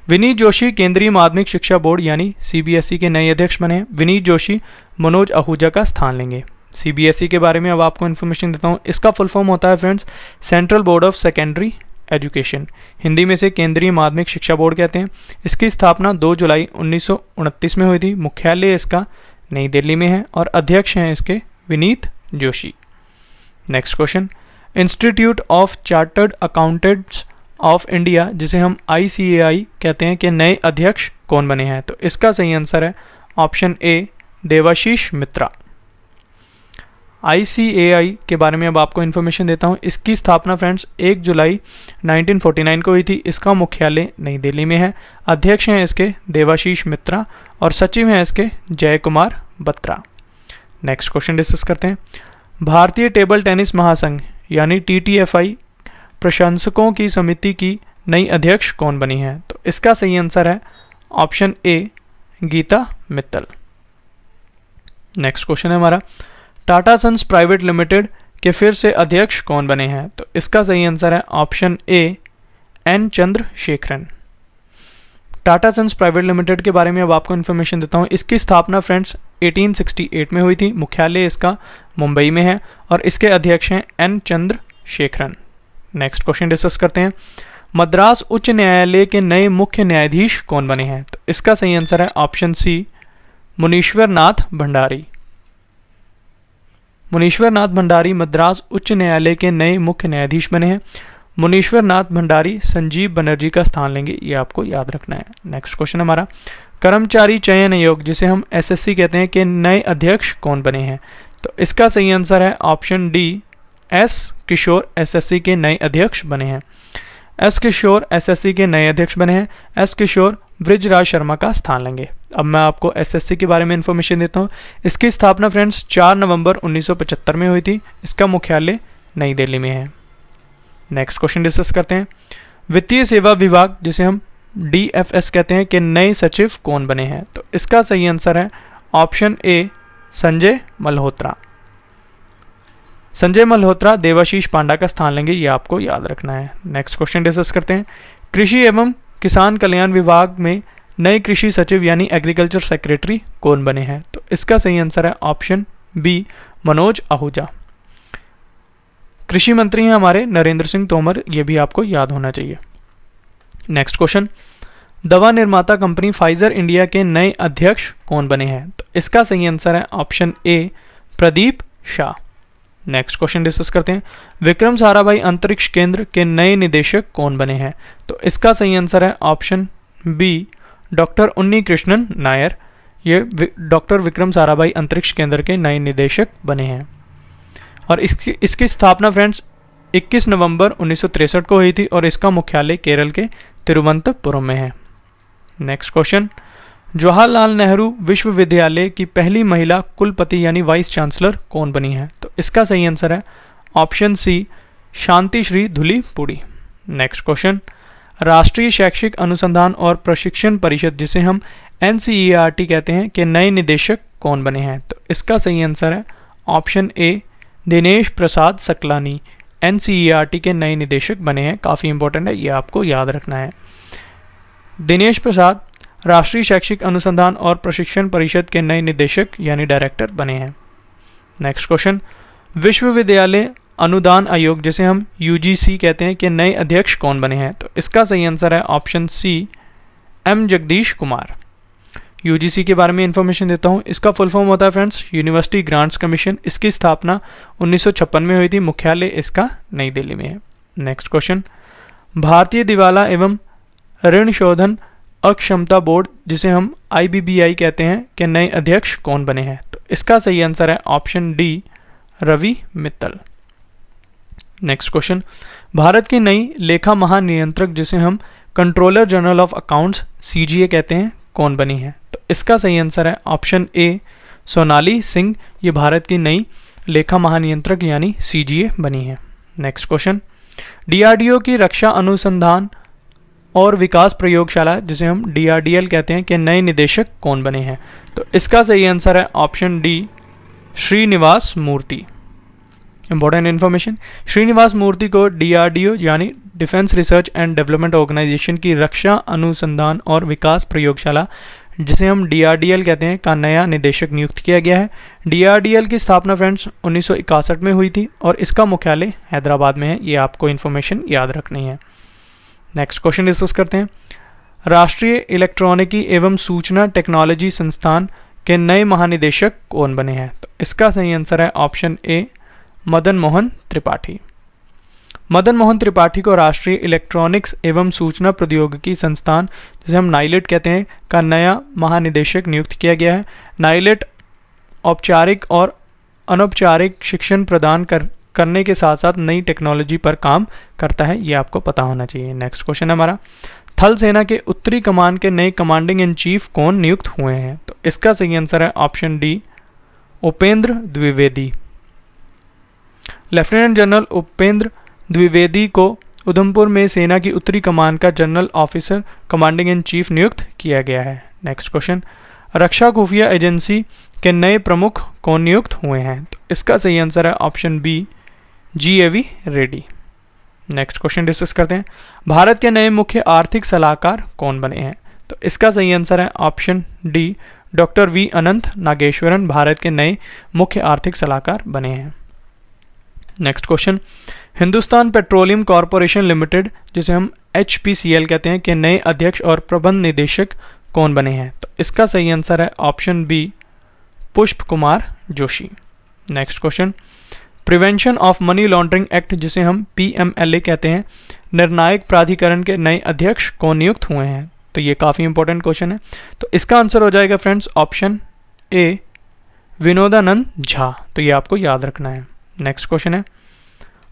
विनीत जोशी केंद्रीय माध्यमिक शिक्षा बोर्ड यानी सीबीएसई के नए अध्यक्ष बने हैं। विनीत जोशी मनोज आहूजा का स्थान लेंगे। सीबीएसई के बारे में अब आपको इन्फॉर्मेशन देता हूँ। इसका फुल फॉर्म होता है friends central board of secondary education, Hindi में से केंद्रीय माध्यमिक शिक्षा बोर्ड कहते हैं। इसकी स्थापना 2 जुलाई 1929 में हुई थी। मुख्यालय इसका नई दिल्ली में है और अध्यक्ष हैं इसके Vineet Joshi. Next question, institute of chartered accountants of India जिसे हम ICAI कहते हैं के नए अध्यक्ष कौन बने हैं? तो इसका सही आंसर है option A, Debashish Mitra. ICAI के बारे में अब आपको इन्फॉर्मेशन देता हूँ। इसकी स्थापना फ्रेंड्स 1 जुलाई 1949 को हुई थी। इसका मुख्यालय नई दिल्ली में है। अध्यक्ष हैं इसके देवाशीष मित्रा और सचिव हैं इसके जय Kumar Batra. Next question discuss करते हैं, भारतीय टेबल टेनिस महासंघ यानी TTFI प्रशंसकों की समिति की नई अध्यक्ष कौन बनी है? तो इसका सही आंसर है option A, Geeta Mittal. Next question है हमारा, टाटा सन्स प्राइवेट लिमिटेड के फिर से अध्यक्ष कौन बने हैं? तो इसका सही आंसर है option A, N Chandrasekaran. Tata sons private limited के बारे में अब आपको इन्फॉर्मेशन देता हूँ। इसकी स्थापना फ्रेंड्स 1868 में हुई थी। मुख्यालय इसका मुंबई में है और इसके अध्यक्ष हैं N Chandrasekaran. Next question discuss करते हैं। मद्रास उच्च न्यायालय के नए मुख्य न्यायाधीश कौन बने हैं? तो इसका सही आंसर है ऑप्शन सी, मुनीश्वर नाथ भंडारी। मुनीश्वर नाथ भंडारी मद्रास उच्च न्यायालय के नए मुख्य न्यायाधीश बने हैं। मुनीश्वर नाथ भंडारी संजीव बनर्जी का स्थान लेंगे, ये आपको याद रखना है। नेक्स्ट क्वेश्चन हमारा, कर्मचारी चयन आयोग जिसे हम एसएससी कहते हैं के नए अध्यक्ष कौन बने हैं? तो इसका सही आंसर है ऑप्शन डी, एस किशोर एसएससी के नए अध्यक्ष बने हैं। एस किशोर एसएससी के नए अध्यक्ष बने हैं। एस किशोर बृजराज शर्मा का स्थान लेंगे। अब मैं आपको एसएससी के बारे में इंफॉर्मेशन देता हूँ। इसकी स्थापना फ्रेंड्स 4 नवंबर 1975 में हुई थी। इसका मुख्यालय नई दिल्ली में है। नेक्स्ट क्वेश्चन डिस्कस करते हैं। वित्तीय सेवा विभाग जिसे हम डीएफएस कहते हैं के नए सचिव कौन बने हैं? तो इसका सही आंसर है ऑप्शन ए, संजय मल्होत्रा। संजय मल्होत्रा देवाशीष पांडा का स्थान लेंगे, ये आपको याद रखना है। नेक्स्ट क्वेश्चन डिस्कस करते हैं। कृषि एवं किसान कल्याण विभाग में नए कृषि सचिव यानी एग्रीकल्चर सेक्रेटरी कौन बने हैं? तो इसका सही आंसर है ऑप्शन बी, मनोज आहूजा। कृषि मंत्री हैं हमारे नरेंद्र सिंह तोमर, ये भी आपको याद होना चाहिए। नेक्स्ट क्वेश्चन, दवा निर्माता कंपनी फाइजर इंडिया के नए अध्यक्ष कौन बने हैं? तो इसका सही आंसर है ऑप्शन ए, Pradeep Shah. Next question discuss करते हैं। विक्रम साराभाई अंतरिक्ष केंद्र के नए निदेशक कौन बने हैं? तो इसका सही आंसर है ऑप्शन बी, डॉक्टर उन्नी कृष्णन नायर। ये डॉक्टर विक्रम साराभाई अंतरिक्ष केंद्र के नए निदेशक बने हैं और इसकी स्थापना फ्रेंड्स 21 नवंबर 1963 को हुई थी और इसका मुख्यालय केरल के तिरुवनंतपुरम में है। नेक्स्ट क्वेश्चन, जवाहरलाल नेहरू विश्वविद्यालय की पहली महिला कुलपति यानी वाइस चांसलर कौन बनी है? तो इसका सही आंसर है ऑप्शन सी, शांति श्री धुलीपुड़ी। नेक्स्ट क्वेश्चन, राष्ट्रीय शैक्षिक अनुसंधान और प्रशिक्षण परिषद जिसे हम एनसीईआरटी कहते हैं के नए निदेशक कौन बने हैं? तो इसका सही आंसर है ऑप्शन ए, दिनेश प्रसाद सकलानी एनसीईआरटी के नए निदेशक बने हैं। काफ़ी इंपॉर्टेंट है, ये आपको याद रखना है। दिनेश प्रसाद राष्ट्रीय शैक्षिक अनुसंधान और प्रशिक्षण परिषद के नए निदेशक यानी डायरेक्टर बने हैं। नेक्स्ट क्वेश्चन, विश्वविद्यालय अनुदान आयोग जिसे हम यूजीसी कहते हैं के नए अध्यक्ष कौन बने हैं? तो इसका सही आंसर है option C, M Jagdish Kumar. UGC के बारे में इंफॉर्मेशन देता हूँ। इसका फुल फॉर्म होता है फ्रेंड्स यूनिवर्सिटी ग्रांट्स कमीशन। इसकी स्थापना 1956 में हुई थी। मुख्यालय इसका नई दिल्ली में है। नेक्स्ट क्वेश्चन, भारतीय दिवाला एवं ऋण शोधन अक्षमता बोर्ड जिसे हम आईबीबीआई कहते हैं के नए अध्यक्ष कौन बने हैं? तो इसका सही आंसर है option D, Ravi Mittal. Next question, Bharat की नई लेखा महानियंत्रक जिसे हम controller general of accounts CGA कहते हैं कौन बनी है? तो इसका सही आंसर है ऑप्शन ए, सोनाली सिंह। ये भारत की नई लेखा महानियंत्रक यानी सीजीए बनी है। नेक्स्ट क्वेश्चन, डीआरडीओ की रक्षा अनुसंधान और विकास प्रयोगशाला जिसे हम डीआरडीएल कहते हैं के नए निदेशक कौन बने हैं? तो इसका सही आंसर है option D, Srinivas Murthy. Important information, Srinivas Murthy को डीआरडीओ यानी defence research and development organisation की रक्षा अनुसंधान और विकास प्रयोगशाला जिसे हम डीआरडीएल कहते हैं का नया निदेशक नियुक्त किया गया है। डीआरडीएल की स्थापना फ्रेंड्स 1961 में हुई थी और इसका मुख्यालय हैदराबाद में है। ये आपको इन्फॉर्मेशन याद रखनी है। नेक्स्ट क्वेश्चन डिस्कस करते हैं। राष्ट्रीय इलेक्ट्रॉनिकी एवं सूचना टेक्नोलॉजी संस्थान के नए महानिदेशक कौन बने हैं? तो इसका सही आंसर है ऑप्शन ए, मदन मोहन त्रिपाठी। मदन मोहन त्रिपाठी को राष्ट्रीय इलेक्ट्रॉनिक्स एवं सूचना प्रौद्योगिकी संस्थान जिसे हम नाइलेट कहते हैं का नया महानिदेशक नियुक्त किया गया है। नाइलेट औपचारिक और अनौपचारिक शिक्षण प्रदान करने के साथ साथ नई टेक्नोलॉजी पर काम करता है, ये आपको पता होना चाहिए। नेक्स्ट क्वेश्चन हमारा, थल सेना के उत्तरी कमान के नए कमांडिंग इन चीफ कौन नियुक्त हुए हैं? तो इसका सही आंसर है option D, Upendra Dwivedi. Lieutenant general Upendra Dwivedi को उधमपुर में सेना की उत्तरी कमान का general officer commanding in chief नियुक्त किया गया है। नेक्स्ट क्वेश्चन, रक्षा खुफिया एजेंसी के नए प्रमुख कौन नियुक्त हुए हैं? तो इसका सही आंसर है option B, GAV Reddy. Next question discuss करते हैं। भारत के नए मुख्य आर्थिक सलाहकार कौन बने हैं? तो इसका सही आंसर है ऑप्शन डी, डॉक्टर वी अनंत नागेश्वरन भारत के नए मुख्य आर्थिक सलाहकार बने हैं। Next question, Hindustan petroleum corporation limited जिसे हम HPCL कहते हैं के नए अध्यक्ष और प्रबंध निदेशक कौन बने हैं? तो इसका सही आंसर है ऑप्शन बी, पुष्प Kumar Joshi. Next question, prevention of money laundering act जिसे हम PMLA कहते हैं निर्णायक प्राधिकरण के नए अध्यक्ष कौन नियुक्त हुए हैं? तो ये काफ़ी इंपॉर्टेंट क्वेश्चन है। तो इसका आंसर हो जाएगा friends option A, Vinodanand Jha. तो ये आपको याद रखना है। नेक्स्ट क्वेश्चन है,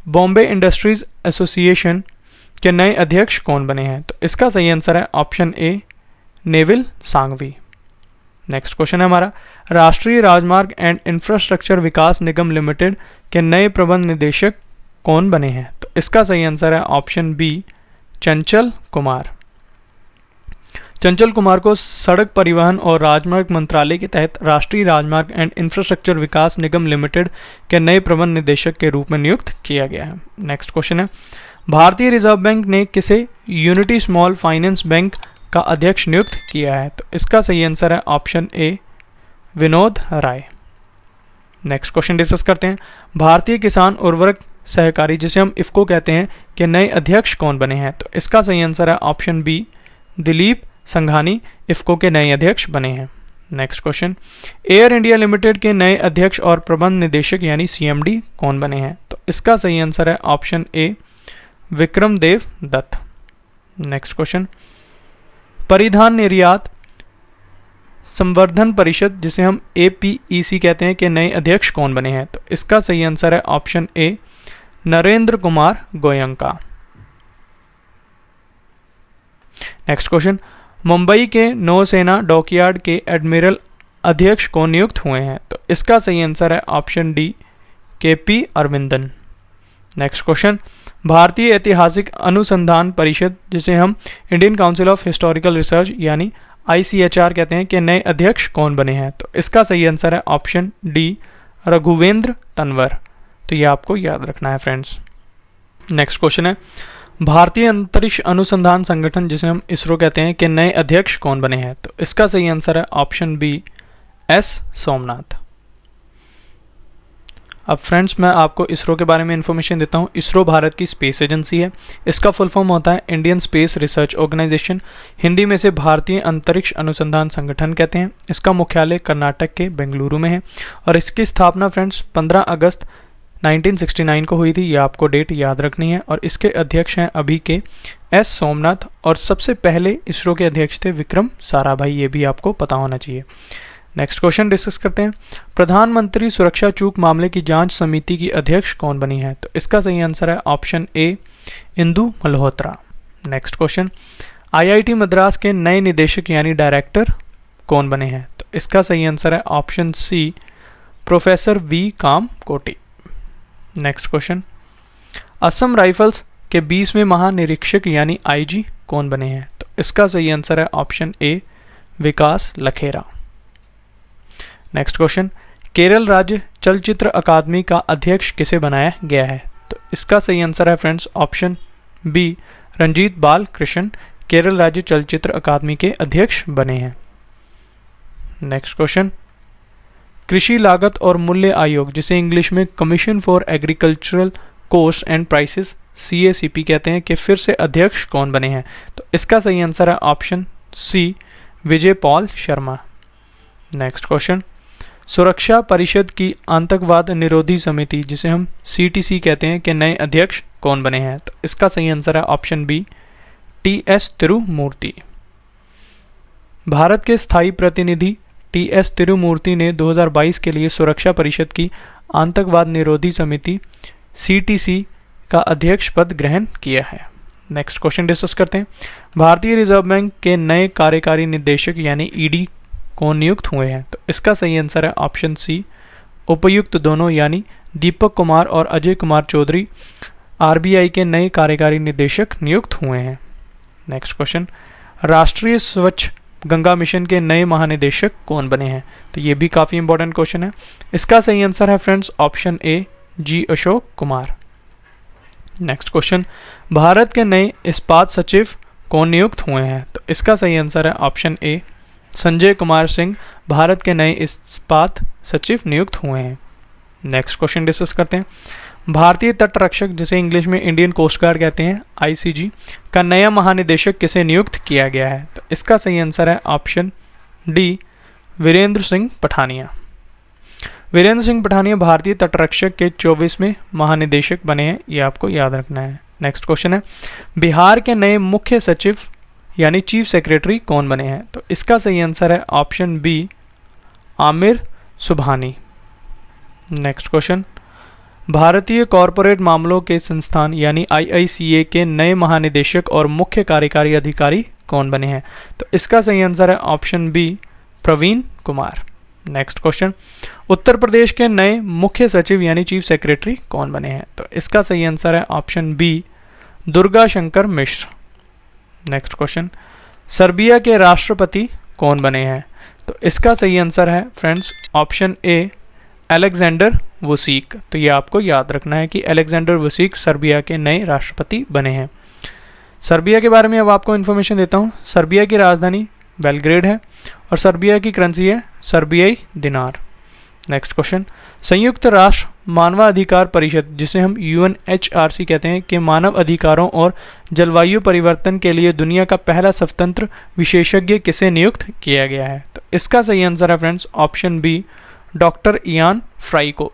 बॉम्बे इंडस्ट्रीज एसोसिएशन के नए अध्यक्ष कौन बने हैं? तो इसका सही आंसर है option A, Nevil Sanghvi. Next question है हमारा, राष्ट्रीय राजमार्ग एंड इंफ्रास्ट्रक्चर विकास निगम लिमिटेड के नए प्रबंध निदेशक कौन बने हैं? तो इसका सही आंसर है ऑप्शन बी, चंचल कुमार। चंचल कुमार को सड़क परिवहन और राजमार्ग मंत्रालय के तहत राष्ट्रीय राजमार्ग एंड इंफ्रास्ट्रक्चर विकास निगम लिमिटेड के नए प्रबंध निदेशक के रूप में नियुक्त किया गया है। नेक्स्ट क्वेश्चन है, भारतीय रिजर्व बैंक ने किसे यूनिटी स्मॉल फाइनेंस बैंक का अध्यक्ष नियुक्त किया है? तो इसका सही आंसर है option A, Vinod Rai. Next question discuss करते हैं, भारतीय किसान उर्वरक सहकारी जिसे हम इफ्को कहते हैं के नए अध्यक्ष कौन बने हैं? तो इसका सही आंसर है ऑप्शन बी, दिलीप संघानी इफ्को के नए अध्यक्ष बने हैं। Next question, air India limited के नए अध्यक्ष और प्रबंध निदेशक यानी CMD कौन बने हैं? तो इसका सही आंसर है option A, Vikram Dev Dutt. Next question, परिधान निर्यात संवर्धन परिषद जिसे हम APEC कहते हैं के नए अध्यक्ष कौन बने हैं? तो इसका सही आंसर है ऑप्शन ए, नरेंद्र कुमार गोयंका। नेक्स्ट क्वेश्चन, मुंबई के नौसेना डॉकयार्ड के एडमिरल अध्यक्ष कौन नियुक्त हुए हैं? तो इसका सही आंसर है option D, KP Aravindan. Next question, भारतीय ऐतिहासिक अनुसंधान परिषद जिसे हम Indian council of historical research यानी ICHR कहते हैं के नए अध्यक्ष कौन बने हैं? तो इसका सही आंसर है ऑप्शन डी, रघुवेंद्र तंवर। तो ये आपको याद रखना है फ्रेंड्स। नेक्स्ट क्वेश्चन है, भारतीय अंतरिक्ष अनुसंधान संगठन जिसे हम इसरो कहते हैं के नए अध्यक्ष कौन बने हैं? तो इसका सही आंसर है ऑप्शन बी, S सोमनाथ। अब फ्रेंड्स मैं आपको इसरो के बारे में इंफॉर्मेशन देता हूँ। इसरो भारत की स्पेस एजेंसी है। इसका फुल फॉर्म होता है Indian space research organisation, Hindi में से भारतीय अंतरिक्ष अनुसंधान संगठन कहते हैं। इसका मुख्यालय कर्नाटक के बेंगलुरु में है और इसकी स्थापना फ्रेंड्स 15 अगस्त 1969 को हुई थी। ये आपको डेट याद रखनी है। और इसके अध्यक्ष हैं अभी के S सोमनाथ और सबसे पहले इसरो के अध्यक्ष थे विक्रम साराभाई। ये भी आपको पता होना चाहिए। नेक्स्ट क्वेश्चन डिस्कस करते हैं, प्रधानमंत्री सुरक्षा चूक मामले की जांच समिति की अध्यक्ष कौन बनी है? तो इसका सही आंसर है ऑप्शन ए, Indu Malhotra. Next question, IIT Madras के नए निदेशक यानी डायरेक्टर कौन बने हैं? तो इसका सही आंसर है ऑप्शन सी, प्रोफेसर V काम कोटी। नेक्स्ट क्वेश्चन, असम राइफल्स के 20वें महानिरीक्षक यानी IG कौन बने हैं? तो इसका सही आंसर है option A, Vikas Lakhera. Next question, Kerala राज्य चलचित्र अकादमी का अध्यक्ष किसे बनाया गया है? तो इसका सही आंसर है फ्रेंड्स ऑप्शन बी, रंजीत बाल कृष्ण केरल राज्य चलचित्र अकादमी के अध्यक्ष बने हैं। नेक्स्ट क्वेश्चन, कृषि लागत और मूल्य आयोग जिसे इंग्लिश में commission for agricultural cost and prices CACP कहते हैं कि फिर से अध्यक्ष कौन बने हैं? तो इसका सही आंसर है ऑप्शन सी, विजय पॉल शर्मा। नेक्स्ट क्वेश्चन, सुरक्षा परिषद की आतंकवाद निरोधी समिति जिसे हम CTC कहते हैं कि नए अध्यक्ष कौन बने हैं? तो इसका सही आंसर है option B, TS Tirumurti. Bharat के स्थायी प्रतिनिधि TS तिरुमूर्ति ने 2022 के लिए सुरक्षा परिषद की आतंकवाद निरोधी समिति CTC का अध्यक्ष पद ग्रहण किया है। नेक्स्ट क्वेश्चन डिस्कस करते हैं, भारतीय रिजर्व बैंक के नए कार्यकारी निदेशक यानी ED कौन नियुक्त हुए हैं? तो इसका सही आंसर है ऑप्शन सी, उपयुक्त दोनों यानी दीपक कुमार और अजय कुमार चौधरी RBI के नए कार्यकारी निदेशक नियुक्त हुए हैं। नेक्स्ट क्वेश्चन, राष्ट्रीय स्वच्छ गंगा मिशन के नए महानिदेशक कौन बने हैं? तो ये भी काफ़ी इंपॉर्टेंट क्वेश्चन है। इसका सही आंसर है friends option A, G Ashok Kumar. Next question, Bharat के नए इस्पात सचिव कौन नियुक्त हुए हैं? तो इसका सही आंसर है ऑप्शन ए, संजय कुमार सिंह भारत के नए इस्पात सचिव नियुक्त हुए हैं। नेक्स्ट क्वेश्चन डिस्कस करते हैं। भारतीय तट रक्षक, जिसे इंग्लिश में इंडियन कोस्ट गार्ड कहते हैं, आईसीजी का नया महानिदेशक किसे नियुक्त किया गया है? तो इसका सही आंसर है ऑप्शन डी, वीरेंद्र सिंह पठानिया। वीरेंद्र सिंह पठानिया भारतीय तटरक्षक के 24वें महानिदेशक बने हैं, ये आपको याद रखना है। नेक्स्ट क्वेश्चन है, बिहार के नए मुख्य सचिव यानी चीफ सेक्रेटरी कौन बने हैं? तो इसका सही आंसर है option B, Aamir Subhani. Next question, भारतीय कॉरपोरेट मामलों के संस्थान यानी IICA के नए महानिदेशक और मुख्य कार्यकारी अधिकारी कौन बने हैं? तो इसका सही आंसर है option B, Praveen Kumar. Next question, Uttar Pradesh के नए मुख्य सचिव यानी चीफ सेक्रेटरी कौन बने हैं? तो इसका सही आंसर है option B, Durga Shankar Mishra. Next question, Serbia के राष्ट्रपति कौन बने हैं? तो इसका सही आंसर है friends option A, Alexander Vucic. तो ये आपको याद रखना है कि अलेक्जेंडर वुसिक सर्बिया के नए राष्ट्रपति बने हैं। सर्बिया के बारे में अब आपको इन्फॉर्मेशन देता हूँ। सर्बिया की राजधानी बेलग्रेड है और सर्बिया की करेंसी है सर्बियाई दिनार। नेक्स्ट क्वेश्चन, संयुक्त राष्ट्र मानवाधिकार परिषद, जिसे हम UNHRC कहते हैं, के मानव अधिकारों और जलवायु परिवर्तन के लिए दुनिया का पहला स्वतंत्र विशेषज्ञ किसे नियुक्त किया गया है? तो इसका सही आंसर है friends option B, doctor Ian Fry को।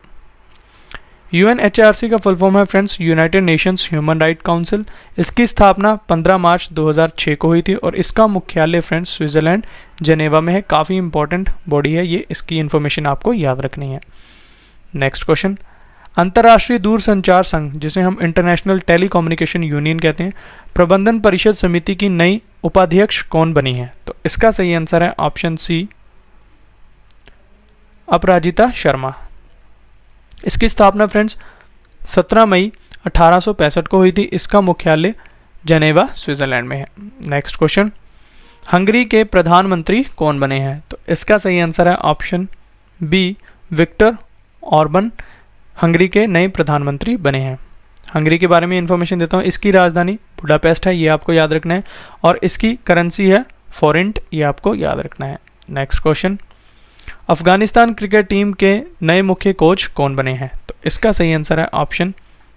UNHRC का फुल फॉर्म है friends United Nations human right council. इसकी स्थापना 15 मार्च 2006 को हुई थी और इसका मुख्यालय फ्रेंड्स स्विट्जरलैंड जेनेवा में है। काफ़ी इंपॉर्टेंट बॉडी है ये, इसकी इन्फॉर्मेशन आपको याद रखनी है। नेक्स्ट क्वेश्चन, अंतर्राष्ट्रीय दूरसंचार संघ, जिसे हम इंटरनेशनल टेलीकम्युनिकेशन यूनियन कहते हैं, प्रबंधन परिषद समिति की नई उपाध्यक्ष कौन बनी है? तो इसका सही आंसर है ऑप्शन सी, अपराजिता शर्मा। इसकी स्थापना फ्रेंड्स 17 मई 1865 को हुई थी। इसका मुख्यालय जेनेवा स्विट्जरलैंड में है। नेक्स्ट क्वेश्चन, हंगरी के प्रधानमंत्री कौन बने हैं? तो इसका सही आंसर है option B, Viktor Orban Hungary के नए प्रधानमंत्री बने हैं। हंगरी के बारे में इंफॉर्मेशन देता हूँ। इसकी राजधानी बुडापेस्ट है, ये आपको याद रखना है, और इसकी करेंसी है फोरेंट, ये आपको याद रखना है। Next question, Afghanistan cricket team के नए मुख्य कोच कौन बने हैं? तो इसका सही आंसर है option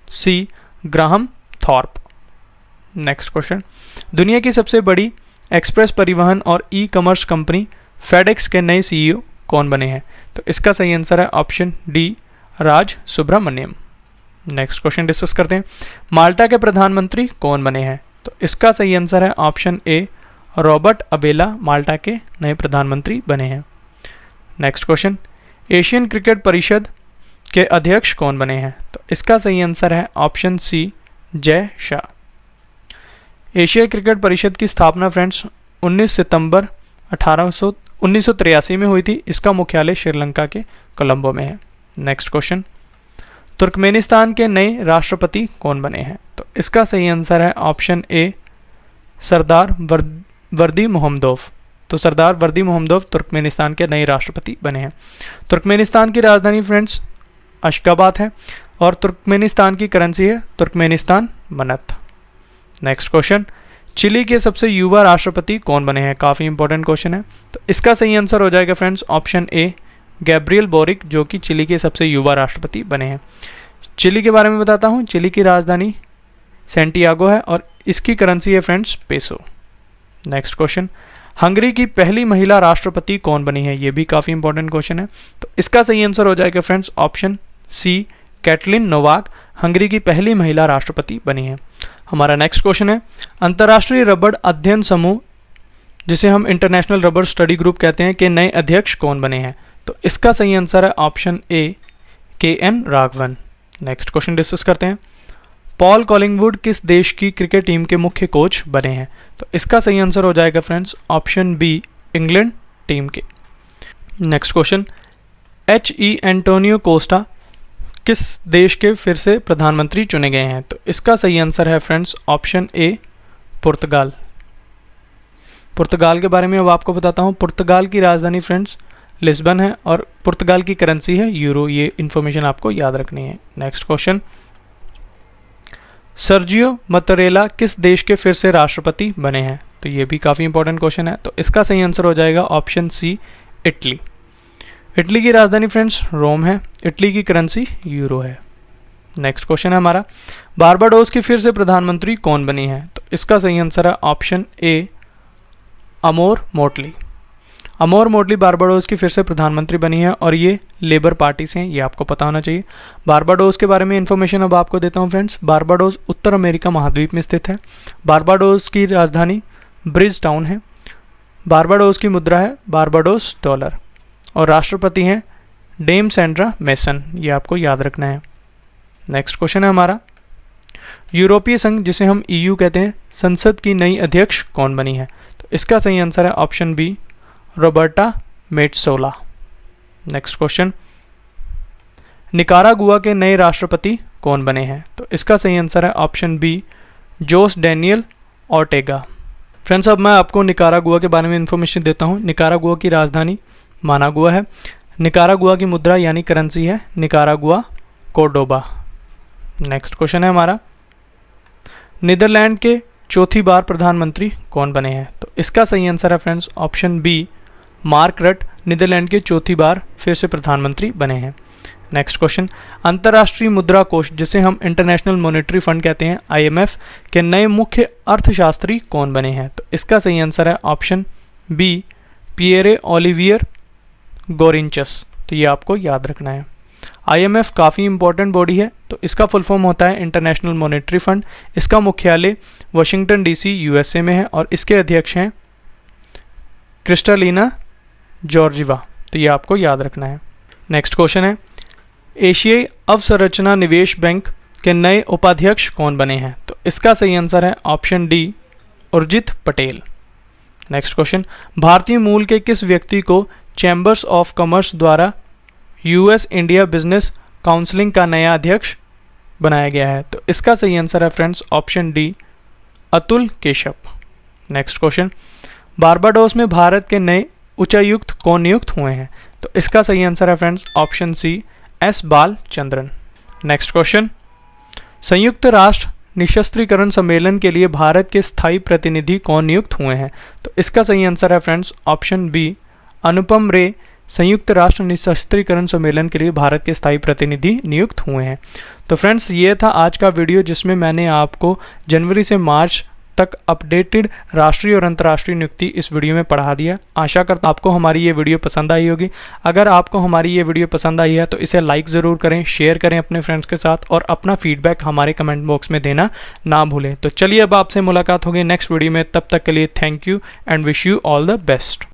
C, Graham Thorpe. Next question, दुनिया की सबसे बड़ी एक्सप्रेस परिवहन और ई-कॉमर्स कंपनी फेडेक्स के नए CEO कौन बने हैं? तो इसका सही आंसर है ऑप्शन डी, राज सुब्रमण्यम। नेक्स्ट क्वेश्चन डिस्कस करते हैं। माल्टा के प्रधानमंत्री कौन बने हैं? तो इसका सही आंसर है ऑप्शन ए, रॉबर्ट अबेला माल्टा के नए प्रधानमंत्री बने हैं। नेक्स्ट क्वेश्चन, एशियन क्रिकेट परिषद के अध्यक्ष कौन बने हैं? तो इसका सही आंसर है ऑप्शन सी, जय शाह। एशिया क्रिकेट परिषद की स्थापना फ्रेंड्स 19 सितंबर 1983 में हुई थी। इसका मुख्यालय श्रीलंका के कोलंबो में है। नेक्स्ट क्वेश्चन, तुर्कमेनिस्तान के नए राष्ट्रपति कौन बने हैं? तो इसका सही आंसर है ऑप्शन ए, सरदार वर्दी मोहम्मदोव। तो सरदार वर्दी मोहम्मदोव तुर्कमेनिस्तान के नए राष्ट्रपति बने हैं। तुर्कमेनिस्तान की राजधानी फ्रेंड्स अशगाबाद है और तुर्कमेनिस्तान की करेंसी है तुर्कमेनिस्तान मनत। नेक्स्ट क्वेश्चन, चिली के सबसे युवा राष्ट्रपति कौन बने हैं? काफ़ी इंपॉर्टेंट क्वेश्चन है। तो इसका सही आंसर हो जाएगा friends option A, Gabriel boric, जो कि चिली के सबसे युवा राष्ट्रपति बने हैं। चिली के बारे में बताता हूँ। चिली की राजधानी सैंटियागो है और इसकी करेंसी है friends peso. Next question, Hungary की पहली महिला राष्ट्रपति कौन बनी है? ये भी काफ़ी इंपॉर्टेंट क्वेश्चन है। तो इसका सही आंसर हो जाएगा friends option C, Katalin Novak Hungary की पहली महिला राष्ट्रपति बनी है। हमारा नेक्स्ट क्वेश्चन है, अंतर्राष्ट्रीय रबड़ अध्ययन समूह, जिसे हम इंटरनेशनल रबड़ स्टडी ग्रुप कहते हैं, के नए अध्यक्ष कौन बने हैं? तो इसका सही आंसर है ऑप्शन ए, KN Raghavan. Next question discuss करते हैं। पॉल कॉलिंगवुड किस देश की क्रिकेट टीम के मुख्य कोच बने हैं? तो इसका सही आंसर हो जाएगा friends option B, England team के। Next question, HE Antonio Costa किस देश के फिर से प्रधानमंत्री चुने गए हैं? तो इसका सही आंसर है फ्रेंड्स ऑप्शन ए, पुर्तगाल। पुर्तगाल के बारे में अब आपको बताता हूँ। पुर्तगाल की राजधानी फ्रेंड्स लिस्बन है और पुर्तगाल की करेंसी है यूरो। ये इन्फॉर्मेशन आपको याद रखनी है। नेक्स्ट क्वेश्चन, सर्जियो मतरेला किस देश के फिर से राष्ट्रपति बने हैं? तो ये भी काफ़ी इंपॉर्टेंट क्वेश्चन है। तो इसका सही आंसर हो जाएगा ऑप्शन सी, इटली। इटली की राजधानी फ्रेंड्स रोम है। इटली की करेंसी यूरो है। नेक्स्ट क्वेश्चन है हमारा, बारबाडोस की फिर से प्रधानमंत्री कौन बनी है? तो इसका सही आंसर है ऑप्शन ए, अमोर मोटली। अमोर मोटली बारबाडोस की फिर से प्रधानमंत्री बनी है और ये लेबर पार्टी से हैं, ये आपको पता होना चाहिए। बारबाडोस के बारे में इन्फॉर्मेशन अब आपको देता हूँ फ्रेंड्स। बारबाडोस उत्तर अमेरिका महाद्वीप में स्थित है। बारबाडोस की राजधानी ब्रिज टाउन है। बारबाडोस की मुद्रा है बारबाडोस डॉलर और राष्ट्रपति हैं डेम सेंड्रा मेसन, ये आपको याद रखना है। नेक्स्ट क्वेश्चन है हमारा, यूरोपीय संघ जिसे हम EU कहते हैं, संसद की नई अध्यक्ष कौन बनी है? तो इसका सही आंसर है option B, Roberta Metsola. Next question, Nicaragua के नए राष्ट्रपति कौन बने हैं? तो इसका सही आंसर है ऑप्शन बी, जोस डैनियल ऑर्टेगा। फ्रेंड्स, अब मैं आपको निकारागुआ के बारे में इंफॉर्मेशन देता हूँ। निकारागुआ की राजधानी मानागुआ है। निकारागुआ की मुद्रा यानी करेंसी है निकारागुआ कोर्डोबा। नेक्स्ट क्वेश्चन है हमारा, नीदरलैंड के चौथी बार प्रधानमंत्री कौन बने हैं? तो इसका सही आंसर है फ्रेंड्स ऑप्शन बी, मार्क रट नीदरलैंड के चौथी बार फिर से प्रधानमंत्री बने हैं। नेक्स्ट क्वेश्चन, अंतर्राष्ट्रीय मुद्रा कोष जिसे हम इंटरनेशनल मॉनेटरी फंड कहते हैं, IMF के नए मुख्य अर्थशास्त्री कौन बने हैं? तो इसका सही आंसर है ऑप्शन बी, पियरे ओलिवियर गोरिंचस। तो ये आपको याद रखना है। IMF काफ़ी इंपॉर्टेंट बॉडी है। तो इसका फुल फॉर्म होता है इंटरनेशनल मॉनेटरी फंड। इसका मुख्यालय वाशिंगटन DC USA में है और इसके अध्यक्ष हैं क्रिस्टालिना जॉर्जिवा। तो ये आपको याद रखना है। नेक्स्ट क्वेश्चन है, एशियाई अवसंरचना निवेश बैंक के नए उपाध्यक्ष कौन बने हैं? तो इसका सही आंसर है option D, Urjit Patel. Next question, भारतीय मूल के किस व्यक्ति को चैम्बर्स ऑफ कॉमर्स द्वारा US इंडिया बिजनेस काउंसिलिंग का नया अध्यक्ष बनाया गया है? तो इसका सही आंसर है friends option D, Atul Keshav. Next question, Barbados में भारत के नए उच्चायुक्त कौन नियुक्त हुए हैं? तो इसका सही आंसर है friends option C, S Balachandran. Next question, संयुक्त राष्ट्र निशस्त्रीकरण सम्मेलन के लिए भारत के स्थायी प्रतिनिधि कौन नियुक्त हुए हैं? तो इसका सही आंसर है फ्रेंड्स ऑप्शन बी, अनुपम रे संयुक्त राष्ट्र निशस्त्रीकरण सम्मेलन के लिए भारत के स्थायी प्रतिनिधि नियुक्त हुए हैं। तो फ्रेंड्स, ये था आज का वीडियो जिसमें मैंने आपको जनवरी से मार्च तक अपडेटेड राष्ट्रीय और अंतर्राष्ट्रीय नियुक्ति इस वीडियो में पढ़ा दिया। आशा करता आपको हमारी ये वीडियो पसंद आई होगी। अगर आपको हमारी ये वीडियो पसंद आई है तो इसे लाइक ज़रूर करें, शेयर करें अपने फ्रेंड्स के साथ और अपना फीडबैक हमारे कमेंट बॉक्स में देना ना भूलें। तो चलिए अब आपसे मुलाकात होगी नेक्स्ट वीडियो में। तब तक के लिए thank you and wish you all the best.